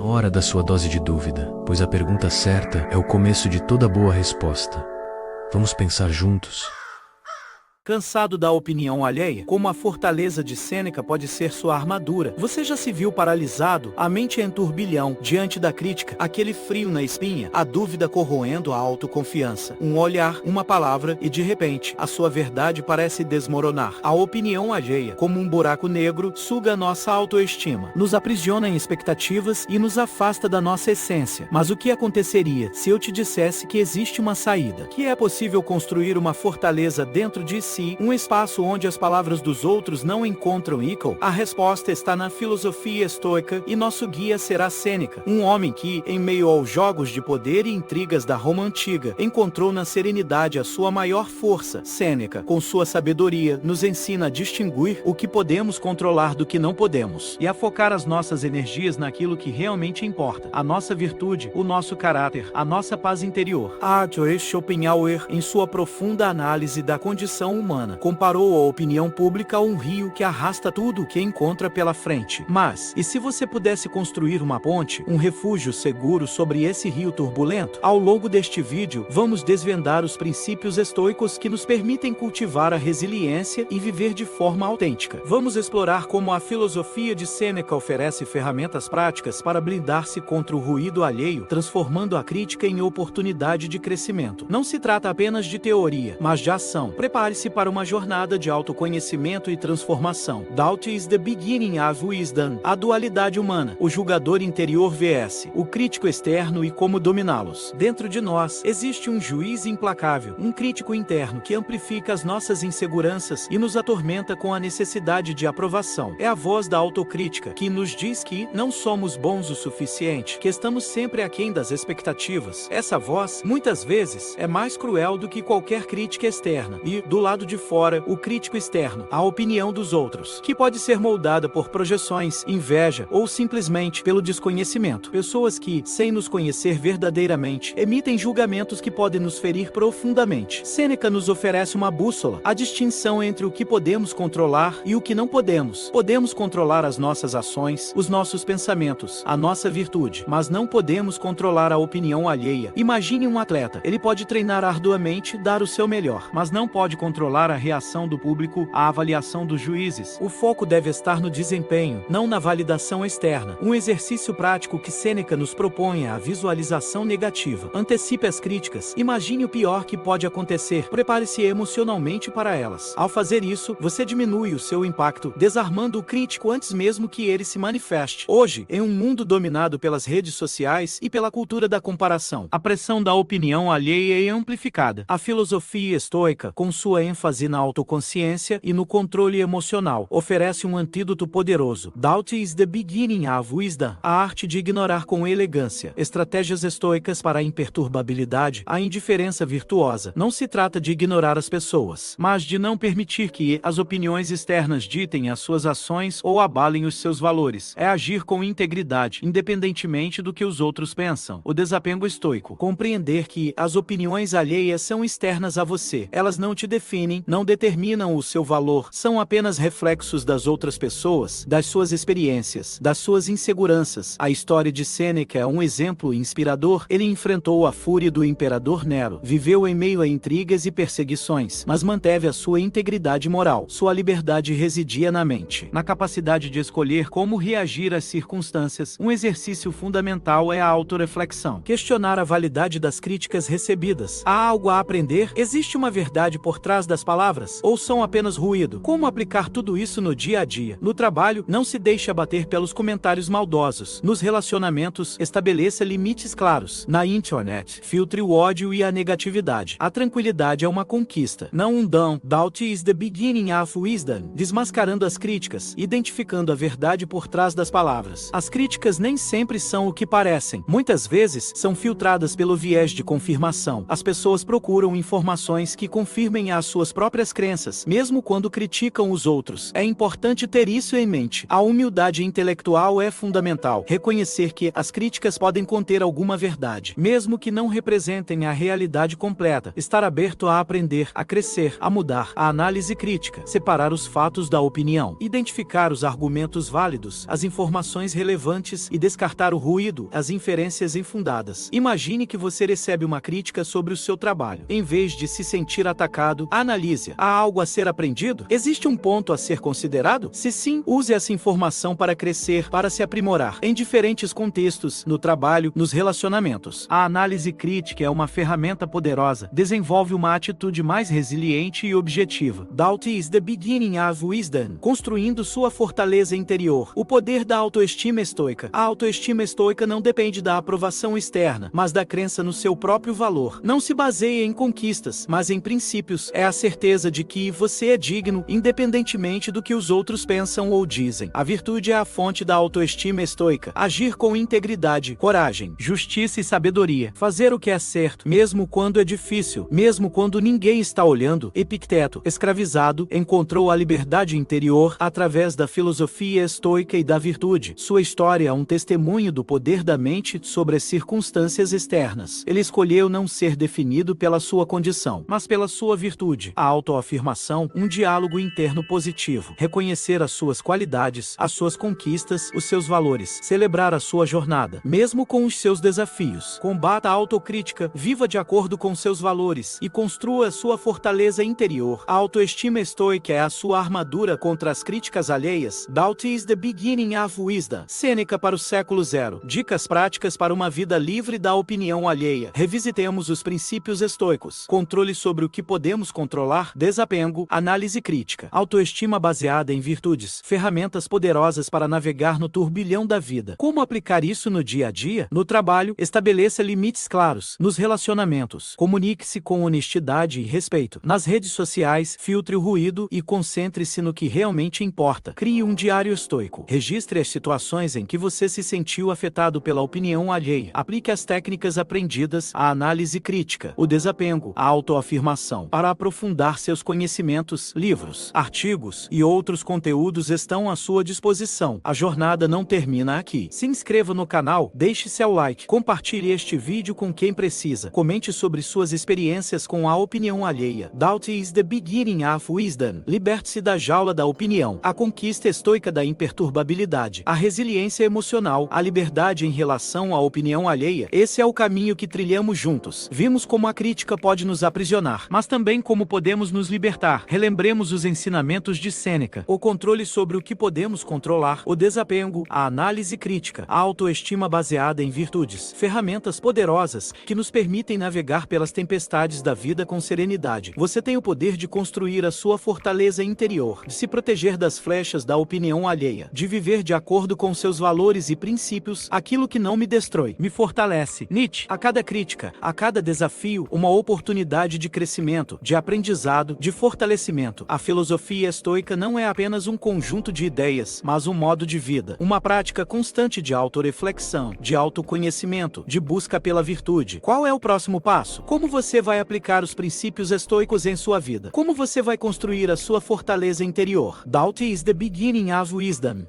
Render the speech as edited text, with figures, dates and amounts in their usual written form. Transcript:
hora da sua dose de dúvida, pois a pergunta certa é o começo de toda boa resposta. Vamos pensar juntos? Cansado da opinião alheia? Como a fortaleza de Sêneca pode ser sua armadura? Você já se viu paralisado, a mente em turbilhão, diante da crítica, aquele frio na espinha, a dúvida corroendo a autoconfiança, um olhar, uma palavra e de repente, a sua verdade parece desmoronar. A opinião alheia, como um buraco negro, suga nossa autoestima, nos aprisiona em expectativas e nos afasta da nossa essência. Mas o que aconteceria se eu te dissesse que existe uma saída? Que é possível construir uma fortaleza dentro de si, um espaço onde as palavras dos outros não encontram eco? A resposta está na filosofia estoica e nosso guia será Sêneca, um homem que, em meio aos jogos de poder e intrigas da Roma antiga, encontrou na serenidade a sua maior força. Sêneca, com sua sabedoria, nos ensina a distinguir o que podemos controlar do que não podemos e a focar as nossas energias naquilo que realmente importa, a nossa virtude, o nosso caráter, a nossa paz interior. Arthur Schopenhauer, em sua profunda análise da condição humana, comparou a opinião pública a um rio que arrasta tudo o que encontra pela frente. Mas, e se você pudesse construir uma ponte, um refúgio seguro sobre esse rio turbulento? Ao longo deste vídeo, vamos desvendar os princípios estoicos que nos permitem cultivar a resiliência e viver de forma autêntica. Vamos explorar como a filosofia de Sêneca oferece ferramentas práticas para blindar-se contra o ruído alheio, transformando a crítica em oportunidade de crescimento. Não se trata apenas de teoria, mas de ação. Prepare-se para uma jornada de autoconhecimento e transformação. Doubt is the beginning of wisdom. A dualidade humana, o julgador interior vs. o crítico externo e como dominá-los. Dentro de nós, existe um juiz implacável, um crítico interno que amplifica as nossas inseguranças e nos atormenta com a necessidade de aprovação. É a voz da autocrítica que nos diz que não somos bons o suficiente, que estamos sempre aquém das expectativas. Essa voz, muitas vezes, é mais cruel do que qualquer crítica externa e, do lado de fora, o crítico externo, a opinião dos outros, que pode ser moldada por projeções, inveja ou simplesmente pelo desconhecimento. Pessoas que, sem nos conhecer verdadeiramente, emitem julgamentos que podem nos ferir profundamente. Sêneca nos oferece uma bússola, a distinção entre o que podemos controlar e o que não podemos. Podemos controlar as nossas ações, os nossos pensamentos, a nossa virtude, mas não podemos controlar a opinião alheia. Imagine um atleta, ele pode treinar arduamente, dar o seu melhor, mas não pode controlar a reação do público, a avaliação dos juízes. O foco deve estar no desempenho, não na validação externa. Um exercício prático que Sêneca nos propõe é a visualização negativa. Antecipe as críticas. Imagine o pior que pode acontecer. Prepare-se emocionalmente para elas. Ao fazer isso, você diminui o seu impacto, desarmando o crítico antes mesmo que ele se manifeste. Hoje, em um mundo dominado pelas redes sociais e pela cultura da comparação, a pressão da opinião alheia é amplificada. A filosofia estoica, com sua ênfase na autoconsciência e no controle emocional, oferece um antídoto poderoso. Doubt is the beginning of wisdom. A arte de ignorar com elegância. Estratégias estoicas para a imperturbabilidade, a indiferença virtuosa. Não se trata de ignorar as pessoas, mas de não permitir que as opiniões externas ditem as suas ações ou abalem os seus valores. É agir com integridade, independentemente do que os outros pensam. O desapego estoico. Compreender que as opiniões alheias são externas a você. Elas não te definem, não determinam o seu valor, são apenas reflexos das outras pessoas, das suas experiências, das suas inseguranças. A história de Sêneca é um exemplo inspirador. Ele enfrentou a fúria do imperador Nero, viveu em meio a intrigas e perseguições, mas manteve a sua integridade moral. Sua liberdade residia na mente, na capacidade de escolher como reagir às circunstâncias. Um exercício fundamental é a autorreflexão. Questionar a validade das críticas recebidas. Há algo a aprender? Existe uma verdade por trás das palavras? Ou são apenas ruído? Como aplicar tudo isso no dia a dia? No trabalho, não se deixe abater pelos comentários maldosos. Nos relacionamentos, estabeleça limites claros. Na internet, filtre o ódio e a negatividade. A tranquilidade é uma conquista, não um dom. Doubt is the beginning of wisdom. Desmascarando as críticas, identificando a verdade por trás das palavras. As críticas nem sempre são o que parecem. Muitas vezes, são filtradas pelo viés de confirmação. As pessoas procuram informações que confirmem as suas suas próprias crenças, mesmo quando criticam os outros. É importante ter isso em mente. A humildade intelectual é fundamental. Reconhecer que as críticas podem conter alguma verdade, mesmo que não representem a realidade completa. Estar aberto a aprender, a crescer, a mudar. A análise crítica. Separar os fatos da opinião. Identificar os argumentos válidos, as informações relevantes e descartar o ruído, as inferências infundadas. Imagine que você recebe uma crítica sobre o seu trabalho. Em vez de se sentir atacado, analise. Há algo a ser aprendido? Existe um ponto a ser considerado? Se sim, use essa informação para crescer, para se aprimorar, em diferentes contextos, no trabalho, nos relacionamentos. A análise crítica é uma ferramenta poderosa. Desenvolve uma atitude mais resiliente e objetiva. Doubt is the beginning of wisdom. Construindo sua fortaleza interior. O poder da autoestima estoica. A autoestima estoica não depende da aprovação externa, mas da crença no seu próprio valor. Não se baseia em conquistas, mas em princípios. É a certeza de que você é digno, independentemente do que os outros pensam ou dizem. A virtude é a fonte da autoestima estoica. Agir com integridade, coragem, justiça e sabedoria. Fazer o que é certo, mesmo quando é difícil, mesmo quando ninguém está olhando. Epicteto, escravizado, encontrou a liberdade interior através da filosofia estoica e da virtude. Sua história é um testemunho do poder da mente sobre as circunstâncias externas. Ele escolheu não ser definido pela sua condição, mas pela sua virtude. A autoafirmação, um diálogo interno positivo. Reconhecer as suas qualidades, as suas conquistas, os seus valores. Celebrar a sua jornada, mesmo com os seus desafios. Combata a autocrítica, viva de acordo com seus valores e construa a sua fortaleza interior. A autoestima estoica é a sua armadura contra as críticas alheias. Doubt is the beginning of wisdom. Sêneca para o século zero. Dicas práticas para uma vida livre da opinião alheia. Revisitemos os princípios estoicos. Controle sobre o que podemos controlar. Desapego. Análise crítica. Autoestima baseada em virtudes. Ferramentas poderosas para navegar no turbilhão da vida. Como aplicar isso no dia a dia? No trabalho, estabeleça limites claros. Nos relacionamentos, comunique-se com honestidade e respeito. Nas redes sociais, filtre o ruído e concentre-se no que realmente importa. Crie um diário estoico. Registre as situações em que você se sentiu afetado pela opinião alheia. Aplique as técnicas aprendidas, a análise crítica, o desapego, a autoafirmação. Para aprofundar seus conhecimentos, livros, artigos e outros conteúdos estão à sua disposição. A jornada não termina aqui. Se inscreva no canal, deixe seu like, compartilhe este vídeo com quem precisa. Comente sobre suas experiências com a opinião alheia. Doubt is the beginning of wisdom. Liberte-se da jaula da opinião. A conquista estoica da imperturbabilidade. A resiliência emocional. A liberdade em relação à opinião alheia. Esse é o caminho que trilhamos juntos. Vimos como a crítica pode nos aprisionar, mas também como podemos nos libertar. Relembremos os ensinamentos de Sêneca. O controle sobre o que podemos controlar. O desapego. A análise crítica. A autoestima baseada em virtudes. Ferramentas poderosas que nos permitem navegar pelas tempestades da vida com serenidade. Você tem o poder de construir a sua fortaleza interior, de se proteger das flechas da opinião alheia, de viver de acordo com seus valores e princípios. Aquilo que não me destrói, me fortalece. Nietzsche. A cada crítica, a cada desafio, uma oportunidade de crescimento, de aprendizado, de fortalecimento. A filosofia estoica não é apenas um conjunto de ideias, mas um modo de vida, uma prática constante de autoreflexão, de autoconhecimento, de busca pela virtude. Qual é o próximo passo? Como você vai aplicar os princípios estoicos em sua vida? Como você vai construir a sua fortaleza interior? Doubt is the beginning of wisdom.